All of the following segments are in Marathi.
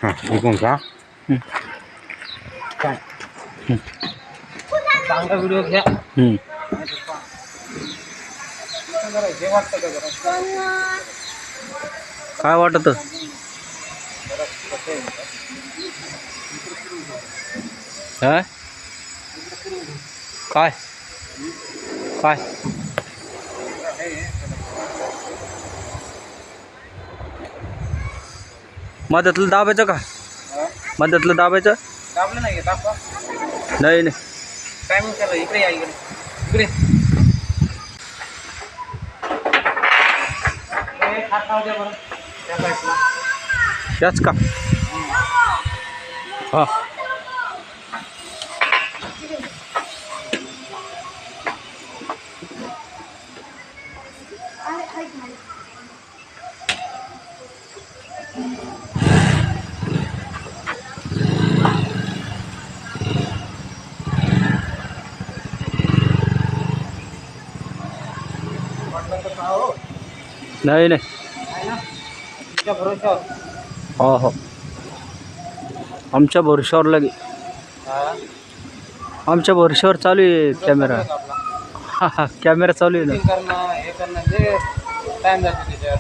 हां इकडून का काय चांगला व्हिडिओ घ्या. हे वाटतं का जरा काय वाटत काय काय मधातलं दाबायचं का मधातलं दाबायचं दाबलं नाही दाबा नाही नाही काय मग त्याला इकडे या इकडे इकडे हात लावू द्या बरं त्या साईडला त्याच का हां नाही नाही तुमच्या भरोश्यावर हो हो आमच्या भरोश्यावर लगे आमच्या भरोश्यावर चालू आहे कॅमेरा हा हा कॅमेरा चालू आहे ना करणं हे करणं जे टाइम जातो त्याच्यात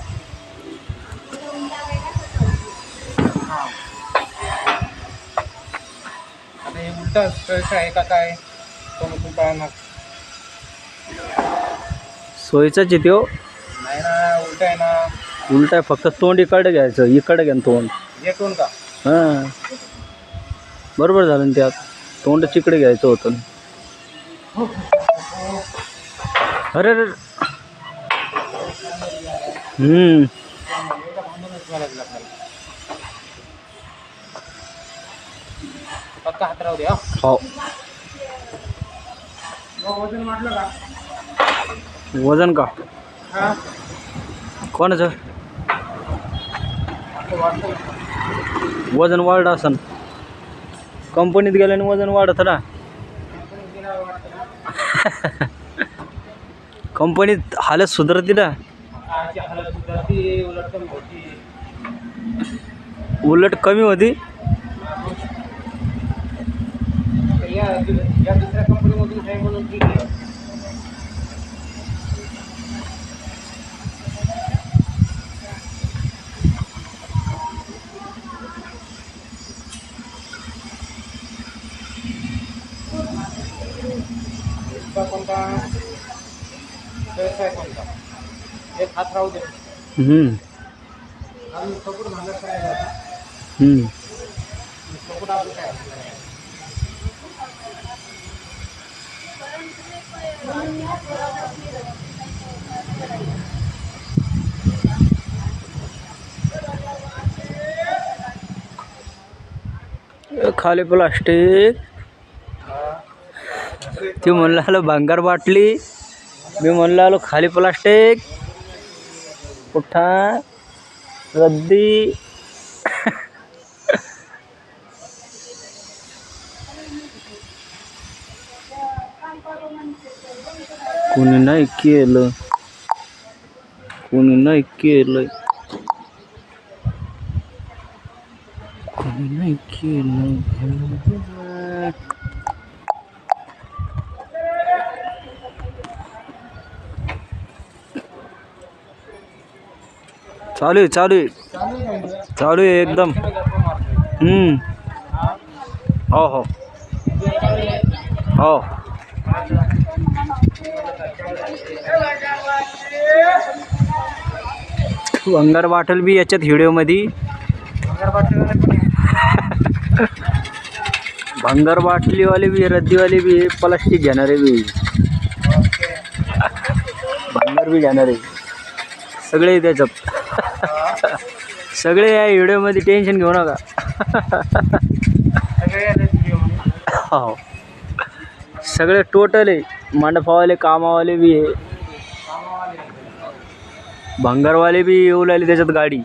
आता हे उलटा पैसा आहे का काय कोण कळणार सोयीचाच आहे तो नाही ना उलटा आहे ना उलट आहे फक्त तोंड इकडे घ्यायचं इकडे घ्या तोंड येतून का हां बरोबर झालं ना त्यात तोंड चिकडे घ्यायचं होतं अरे अरे पक्का हात राहू द्या हो वजन वाटलं का वजन का हा कोणाचं वाटलं वजन वाढलं असन कंपनीत गेल्याने वजन वाढत ना कंपनीत हालत सुधारते ना आजची हालत सुधारती उलट कमी होती उलट कमी होती या दुसऱ्या कंपनीमधून आहे म्हणून ठीक आहे कोणता व्यवसाय कोणता एक हात राहू दे आम्ही सपोर्ट घालत काय सपोर्ट आपलं काय खाली प्लास्टिक ती म्हणलं आलो भंगार बाटली मी म्हणलं आलो खाली प्लास्टिक पुठ्ठा रद्दी कोणी नाही केलं कोणी नाही केलं कोणी नाही केलं चालू आहे चालू आहे चालू आहे एकदम हो हो हो भंगार बाटल बी याच्यात व्हिडिओमध्ये भंगार बाटलीवाले बी रद्दीवाले बी प्लास्टिक घेणारे बी भंगार बी घेणारे सगळे त्याच्यात सगळे या व्हिडिओमध्ये टेन्शन घेऊ नका हो सगळे टोटल आहे मंडपावाले कामावाले बी आहे भंगारवाले बी येऊ लागले त्याच्यात गाडी